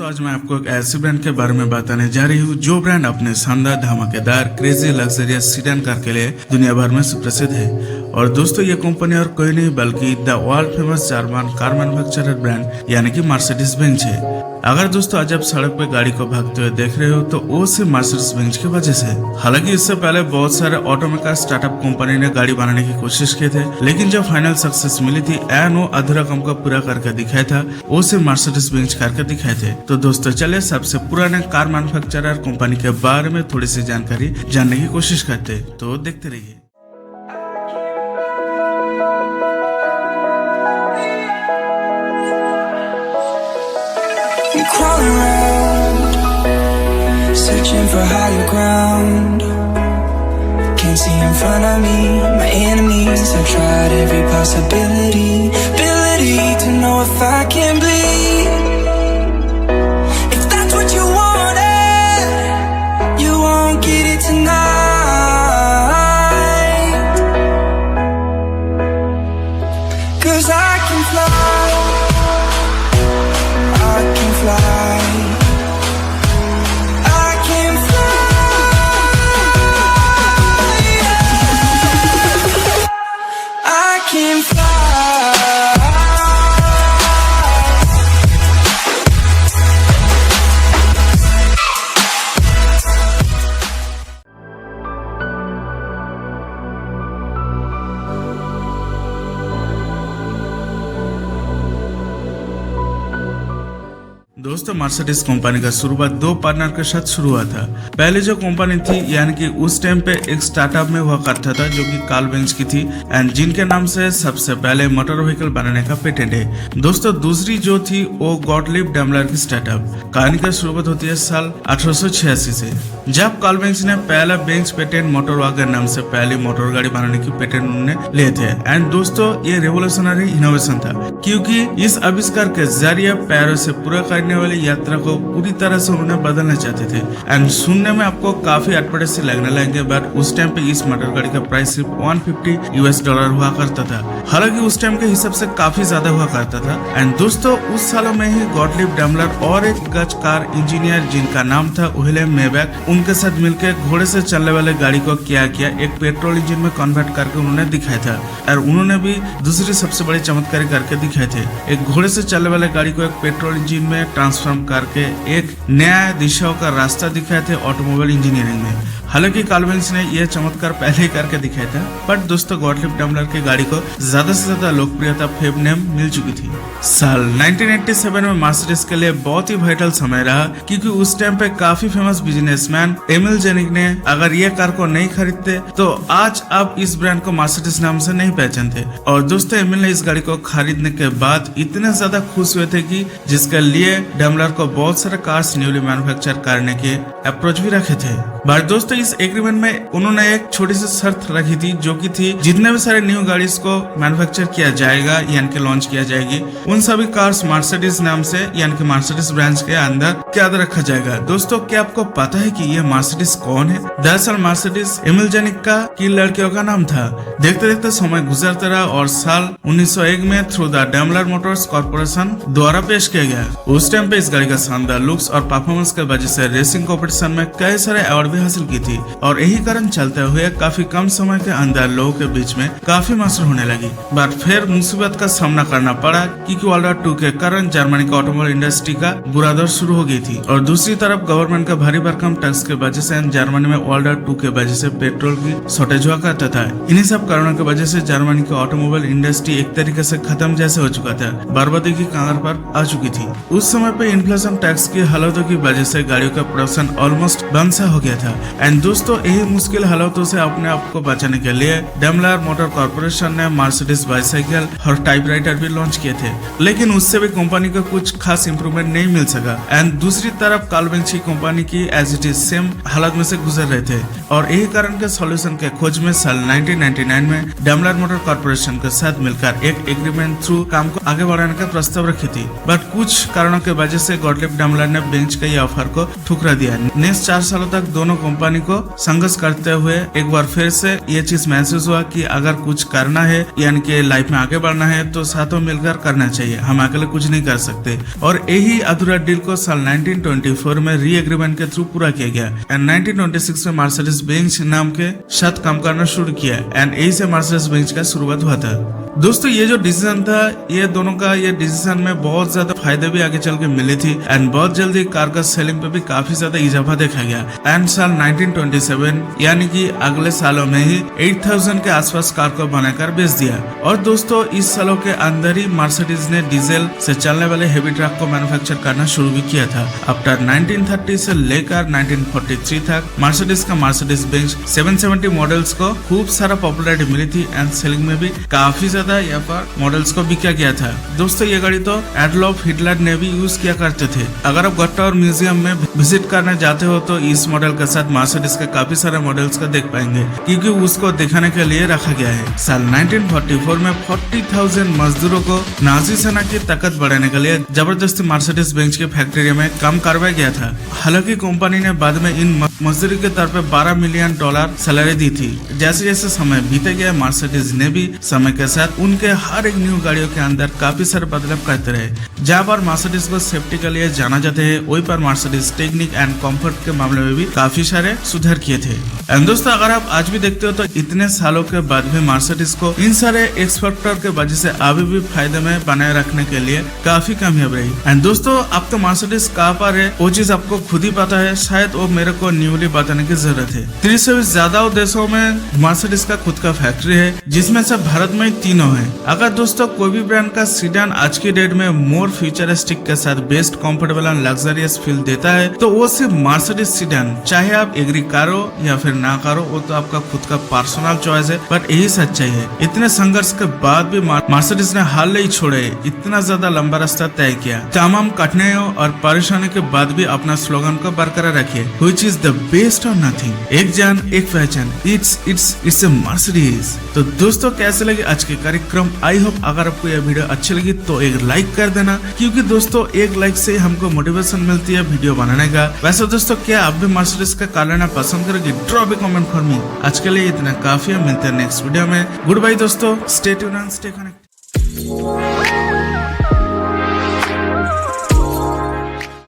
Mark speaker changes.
Speaker 1: दोस्तों आज मैं आपको एक ऐसे ब्रांड के बारे में बताने जा रही हूँ जो ब्रांड अपने शानदार धमाकेदार क्रेजी लग्जरियस सीडान कार के लिए दुनिया भर में सुप्रसिद्ध है। और दोस्तों ये कंपनी और कोई नहीं बल्कि the world famous German car manufacturer brand यानी कि मर्सिडीज बेंज है। अगर दोस्तों आज आप सड़क पे गाड़ी को भागते हुए देख रहे हो तो वो सिर्फ मर्सिडीज बेंज की वजह से। हालांकि इससे पहले बहुत सारे ऑटोमेकर स्टार्टअप कंपनी ने गाड़ी बनाने की कोशिश की थे, लेकिन जब फाइनल सक्सेस मिली थी एंड वो अधूरा काम को पूरा करके दिखाया था, वो सिर्फ मर्सिडीज बेंज करके दिखाए थे। तो दोस्तों चलिए सबसे पुराने कार मैन्युफैक्चरर कंपनी के बारे में थोड़ी सी जानकारी जानने की कोशिश करते, तो देखते रहिए।
Speaker 2: Crawling around, searching for higher ground. Can't see in front of me, my enemies. I've tried every possibility, ability to know if I can bleed. If that's what you wanted, you won't get it tonight. 'Cause I can fly.
Speaker 1: दोस्तों Mercedes company का शुरुआत दो partner के साथ शुरू हुआ था। पहले जो कंपनी थी यानी कि उस टाइम पे एक स्टार्टअप में हुआ करता था जो कि कार्ल बेंज की थी एंड जिनके नाम से सबसे पहले मोटर व्हीकल बनाने का पेटेंट है। दोस्तों दूसरी जो थी वो गॉटलिब डैमलर की स्टार्टअप। कहानी का शुरुआत होती है साल 1886 से, जब कार्ल बेंज ने पहला बेंज पेटेंट मोटर वागन नाम से पहली मोटर गाड़ी बनाने की पेटेंट उन्होंने लिए थे। एंड दोस्तों ये रेवोल्यूशनरी इनोवेशन था क्योंकि इस आविष्कार के जरिए पैरों से पूरा करने वाली यात्रा को पूरी तरह से उन्होंने बदलना चाहते थे। एंड सुनने में आपको काफी अटपटे से लगने लगेंगे, बट उस टाइम पे इस मोटर गाड़ी का प्राइस सिर्फ $150 हुआ करता था। हालांकि उस टाइम के हिसाब से काफी ज्यादा हुआ करता था। एंड दोस्तों उस सालों में ही गॉटलिब डैमलर और एक डच कार इंजीनियर जिनका नाम था विलियम मेबैक, उनके साथ मिलकर घोड़े से चलने वाले गाड़ी को क्या किया एक पेट्रोल इंजन में कन्वर्ट करके उन्होंने दिखाया था। और उन्होंने भी दूसरी सबसे बड़ी चमत्कारी करके दिखाए थे, एक घोड़े से चलने वाले गाड़ी को एक पेट्रोल इंजन में ट्रांसफॉर्म करके एक नया दिशाओं का रास्ता दिखाए थे ऑटोमोबाइल इंजीनियरिंग में। हालांकि कार्ल बेंज ने यह चमत्कार पहले ही करके दिखाया था, बट दोस्तों गॉटलिब डैमलर की गाड़ी को ज्यादा से ज्यादा लोकप्रियता फेम नेम मिल चुकी थी। साल 1987 में मर्सिडीज के लिए बहुत ही वाइटल समय रहा क्योंकि उस टाइम पे काफी फेमस बिजनेसमैन एमिल जेनिक ने अगर ये कार को नहीं खरीदते तो आज आप इस ब्रांड को मर्सिडीज नाम से नहीं पहचानते। और दोस्तों एमिल ने इस गाड़ी को खरीदने के बाद इतने ज्यादा खुश हुए थे कि जिसके लिए डैमलर को बहुत सारे कार्स न्यूली मैन्युफैक्चर करने के अप्रोच भी रखे थे। बट दोस्तों इस एग्रीमेंट में उन्होंने एक छोटी सी शर्त रखी थी जो कि थी जितने भी सारे न्यू गाड़ी को मैन्युफैक्चर किया जाएगा यानी कि लॉन्च किया जाएगी, उन सभी कार्स मर्सिडीज नाम से यानी कि मर्सिडीज ब्रांड के अंदर याद रखा जाएगा। दोस्तों क्या आपको पता है कि ये मर्सिडीज कौन है? दरअसल मर्सिडीज एमिल जेनिक का की लड़कियों का नाम था। देखते देखते समय गुजरता रहा और साल 1901 में through the Daimler Motors corporation द्वारा पेश किया गया। उस टाइम पे इस गाड़ी का शानदार लुक्स और परफॉर्मेंस के वजह से रेसिंग कॉम्पिटिशन में कई सारे अवार्ड भी हासिल की थी और यही कारण चलते हुए काफी कम समय के अंदर लोगों के बीच में काफी मशहूर होने लगी। बट फिर मुसीबत का सामना करना पड़ा क्योंकि वर्ल्ड वॉर 2 के कारण जर्मनी का ऑटोमोबाइल इंडस्ट्री का बुरा दौर शुरू हो गई थी और दूसरी तरफ गवर्नमेंट का भारी भरकम टैक्स के वजह से जर्मनी में वर्ल्ड वॉर 2 के वजह से पेट्रोल की शॉर्टेज हुआ करता था। इन्हीं सब कारणों की वजह से जर्मनी का ऑटोमोबाइल इंडस्ट्री एक तरीके से खत्म जैसे हो चुका था, बर्बादी की कगार पर आ चुकी थी। उस समय पे इन्फ्लेशन टैक्स की हालातों की वजह से गाड़ियों का प्रोडक्शन ऑलमोस्ट बंद सा हो गया था। एंड दोस्तों यही मुश्किल हालातों से अपने आप को बचाने के लिए डैमलर मोटर कॉर्पोरेशन ने मर्सिडीज बाइसाइकिल और टाइपराइटर भी लॉन्च किए थे, लेकिन उससे भी कंपनी को कुछ खास इंप्रूवमेंट नहीं मिल सका। एंड दूसरी तरफ कार्ल बेंज की कंपनी की एज इट इज सेम हालत में से गुजर रहे थे और यही कारण के सॉल्यूशन के खोज में साल 1999 में डेमलर मोटर कॉर्पोरेशन के साथ मिलकर एक एग्रीमेंट थ्रू काम को आगे बढ़ाने का प्रस्ताव रखी थी। बट कुछ कारणों की वजह से गॉटलिब डेमलर ने बेंज के ये ऑफर को ठुकरा दिया। नेक्स्ट 4 सालों तक दोनों कंपनी को संघर्ष करते हुए एक बार फिर से ये चीज महसूस हुआ कि अगर कुछ करना है यानी कि लाइफ में आगे बढ़ना है तो साथों मिलकर करना चाहिए, हम अकेले कुछ नहीं कर सकते। और यही अधूरा डील को साल 1924 में री एग्रीमेंट के थ्रू पूरा किया गया एंड 1926 में मर्सिडीज बेंज नाम के साथ काम करना शुरू किया एंड यही से मर्सिडीज बेंज का शुरुआत हुआ था। दोस्तों ये जो डिसीजन था ये दोनों का ये डिसीजन में बहुत ज्यादा फायदे भी आगे चल के मिली थी एंड बहुत जल्दी कार का सेलिंग पे भी काफी ज्यादा इजाफा देखा गया एंड साल 1927 यानी कि अगले सालों में ही 8000 के आसपास कार को बनाकर बेच दिया। और दोस्तों इस सालों के अंदर ही मर्सिडीज ने डीजल से चलने वाले हेवी ट्रक को मैन्युफैक्चर करना शुरू भी किया था। आफ्टर 1930 से लेकर 1943 तक मर्सिडीज का मर्सिडीज बेंज 770 मॉडल्स को खूब सारा पॉपुलैरिटी मिली थी एंड सेलिंग में भी काफी ज्यादा यहाँ पर मॉडल्स को बिका गया था। दोस्तों ये गाड़ी तो एडोल्फ हिटलर ने भी यूज किया करते थे। अगर आप गट्टा और म्यूजियम में विजिट करने जाते हो तो इस मॉडल के साथ मर्सिडीज के काफी सारे मॉडल्स को देख पाएंगे क्योंकि उसको दिखाने के लिए रखा गया है। साल 1944 में 40,000 मजदूरों को नाजी सेना की ताकत बढ़ाने के लिए जबरदस्ती मर्सिडीज बेंज की फैक्ट्री में काम करवाया गया था। हालांकि कंपनी ने बाद में इन मजदूरी के तौर पे $12 मिलियन सैलरी दी थी। जैसे जैसे समय बीते गया मर्सिडीज ने भी समय के साथ उनके हर एक न्यू गाड़ियों के अंदर काफी सारे बदलाव करते रहे। जहाँ पर मर्सिडीज को सेफ्टी के लिए जाना जाते है वही पर मर्सिडीज टेक्निक एंड कंफर्ट के मामले में भी काफी सारे सुधार किए थे। एंड दोस्तों अगर आप आज भी देखते हो तो इतने सालों के बाद भी मर्सिडीज को इन सारे एक्सपेक्टर के वजह से अभी भी फायदे में बनाए रखने के लिए काफी कामयाब रही। एंड दोस्तों अब तो मर्सिडीज कहाँ पर है वो चीज आपको खुद ही पता है, शायद वो मेरे को न्यूली बताने की जरूरत है। 30 से ज्यादा देशों में मर्सिडीज का खुद का फैक्ट्री है जिसमें से भारत में 3 है। अगर दोस्तों कोई भी ब्रांड का सीडान आज की डेट में मोर फ्यूचरिस्टिक के साथ best comfortable and luxurious feel देता है तो वो सिर्फ मर्सिडीज सीडान, चाहे आप एग्री करो या फिर ना करो वो तो आपका खुद का पर्सनल चॉइस है, बट यही सच्चाई है। इतने संघर्ष के बाद भी मर्सिडीज ने हाल नहीं छोड़े, इतना ज्यादा लंबा रास्ता तय किया। तमाम कठिनाइयों और परेशानी के बाद भी अपना स्लोगन को बरकरार रखिए, व्हिच इज द बेस्ट और नथिंग। एक जान एक पहचान, इट्स ए मर्सिडीज। तो दोस्तों कैसे लगे आज के कार्यक्रम? आई होप अगर आपको यह वीडियो अच्छी लगी तो एक लाइक कर देना क्योंकि दोस्तों एक लाइक से हमको मोटिवेशन मिलती है वीडियो बनाने का। वैसे दोस्तों क्या आप भी मर्सिडीज का कार लेना पसंद करोगे? Drop A comment for me. आज के लिए इतना काफी है, मिलते हैं नेक्स्ट वीडियो में। गुड बाय दोस्तों, stay tuned and stay connected.